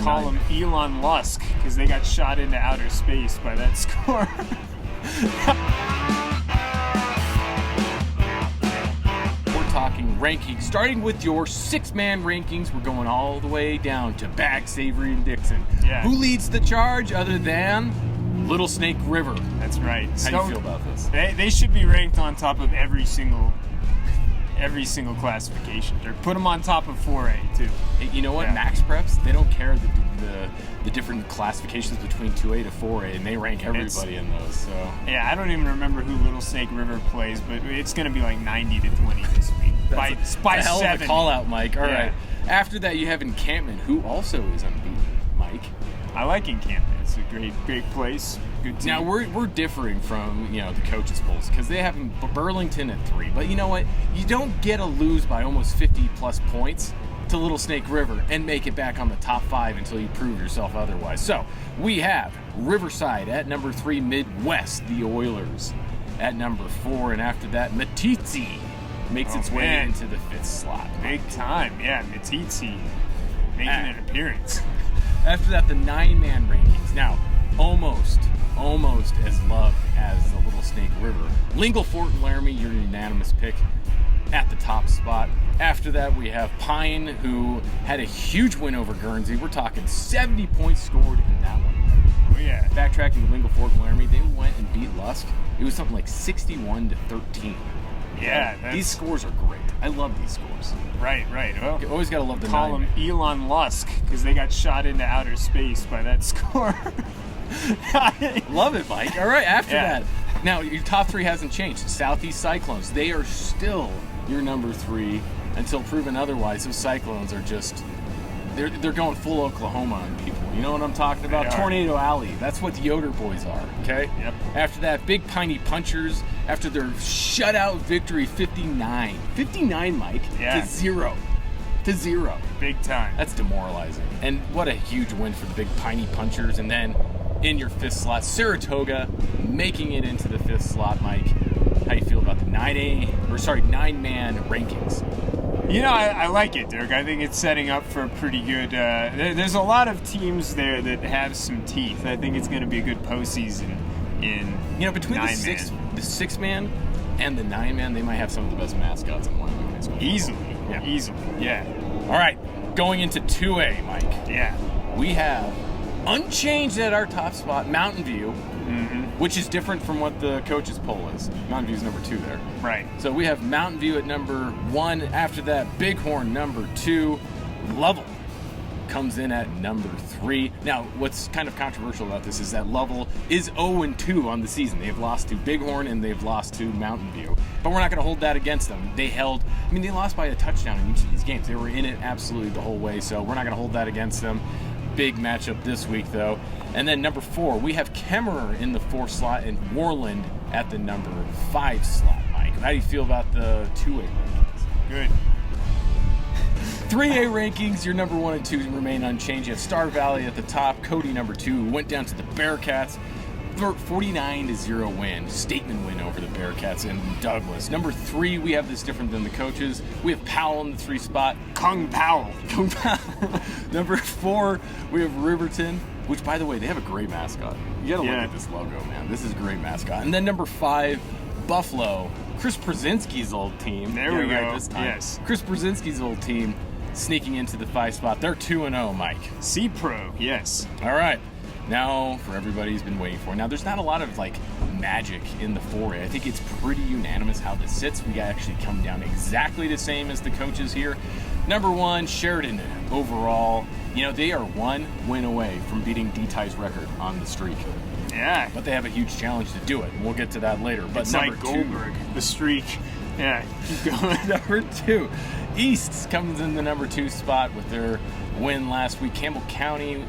Call him Elon Musk because they got shot into outer space by that score. We're talking rankings, starting with your 6-man rankings. We're going all the way down to Bag, Savory, and Dixon. Yeah. Who leads the charge other than Little Snake River? That's right. How do you feel about this? They should be ranked on top of every single classification. Or put them on top of 4A too. Hey, you know what? Yeah. Max Preps, they don't care the different classifications between 2A to 4A, and they rank everybody in those. So yeah, I don't even remember who Little Snake River plays, but it's going to be like 90 to 20 this week. by a hell 7. of a call out, Mike. All right. After that, you have Encampment, who also is unbeaten. Mike, I like Encampment. It's a great place. Good team. now we're differing from the coaches polls because they have Burlington at 3. But you know what? You don't get to lose by almost 50 plus points to Little Snake River and make it back on the top 5 until you prove yourself otherwise. So we have Riverside at number 3, Midwest, the Oilers at number 4, and after that, Matitsi makes its way into the 5th slot. Big time, yeah. Matitsi making an appearance. After that, the 9-man rankings. Now, almost as loved as the Little Snake River. Lingle Fort and Laramie, your unanimous pick at the top spot. After that, we have Pine, who had a huge win over Guernsey. We're talking 70 points scored in that one. Oh, yeah. Backtracking to Lingle Fort and Laramie, they went and beat Lusk. It was something like 61 to 13. Yeah. These scores are great. I love these scores. Right. Well, You always got to love the call him Elon Musk because they got shot into outer space by that score. Love it, Mike. All right, after that. Now, your top 3 hasn't changed. Southeast Cyclones, they are still your number 3 until proven otherwise. Those Cyclones are just, they're going full Oklahoma on people. You know what I'm talking about? Tornado Alley. That's what the Yoder boys are, okay? Yep. After that, Big Piney Punchers, after their shutout victory, 59. 59, Mike, Yeah. to 0. To 0. Big time. That's demoralizing. And what a huge win for the Big Piney Punchers. And then in your 5th slot, Saratoga making it into the 5th slot. Mike, how do you feel about the 9-man rankings? I like it, Dirk. I think it's setting up for a pretty good. There's a lot of teams there that have some teeth. I think it's going to be a good postseason in between the 6-man and the 9-man, they might have some of the best mascots in Wyoming High School. Easily. Yeah. All right, going into 2A, Mike. Yeah. We have unchanged at our top spot, Mountain View, which is different from what the coaches poll is. Mountain View's number 2 there. Right. So we have Mountain View at number 1. After that, Bighorn number 2. Lovell comes in at number 3. Now, what's kind of controversial about this is that Lovell is 0-2 on the season. They've lost to Bighorn and they've lost to Mountain View. But we're not going to hold that against them. They lost by a touchdown in each of these games. They were in it absolutely the whole way, so we're not going to hold that against them. Big matchup this week, though. And then number 4, we have Kemmerer in the 4 slot and Warland at the number 5 slot, Mike. How do you feel about the 2A rankings? Good. 3A rankings, your number 1 and 2 remain unchanged. You have Star Valley at the top. Cody number 2 went down to the Bearcats. 49-0 win, statement win over the Bearcats in Douglas. Number 3, we have this different than the coaches. We have Powell in the 3 spot. Kung Powell. Number 4, we have Riverton, which, by the way, they have a great mascot. You gotta look at this logo, man. This is a great mascot. And then number 5, Buffalo. Chris Brzezinski's old team. There we go. This time. Yes. Chris Brzezinski's old team sneaking into the 5 spot. They're 2-0, Mike. C-Pro, yes. All right. Now, for everybody who's been waiting for. Now, there's not a lot of, magic in the 4A. I think it's pretty unanimous how this sits. We actually come down exactly the same as the coaches here. Number 1, Sheridan overall. They are 1 win away from beating D-Ty's record on the streak. Yeah. But they have a huge challenge to do it. We'll get to that later. But it's number like 2, Goldberg, the streak. Yeah, keep going. Number 2, East comes in the number 2 spot with their win last week. Campbell County,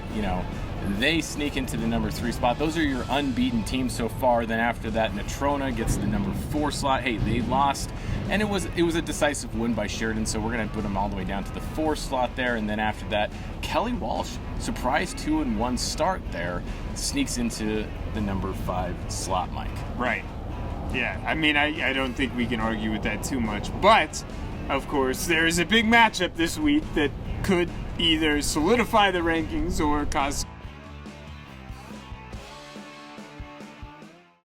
they sneak into the number 3 spot. Those are your unbeaten teams so far. Then after that, Natrona gets the number 4 slot. Hey, they lost, and it was a decisive win by Sheridan, so we're going to put them all the way down to the 4 slot there. And then after that, Kelly Walsh, surprise 2-1 start there, sneaks into the number 5 slot, Mike. Right. Yeah, I don't think we can argue with that too much. But, of course, there is a big matchup this week that could either solidify the rankings or cause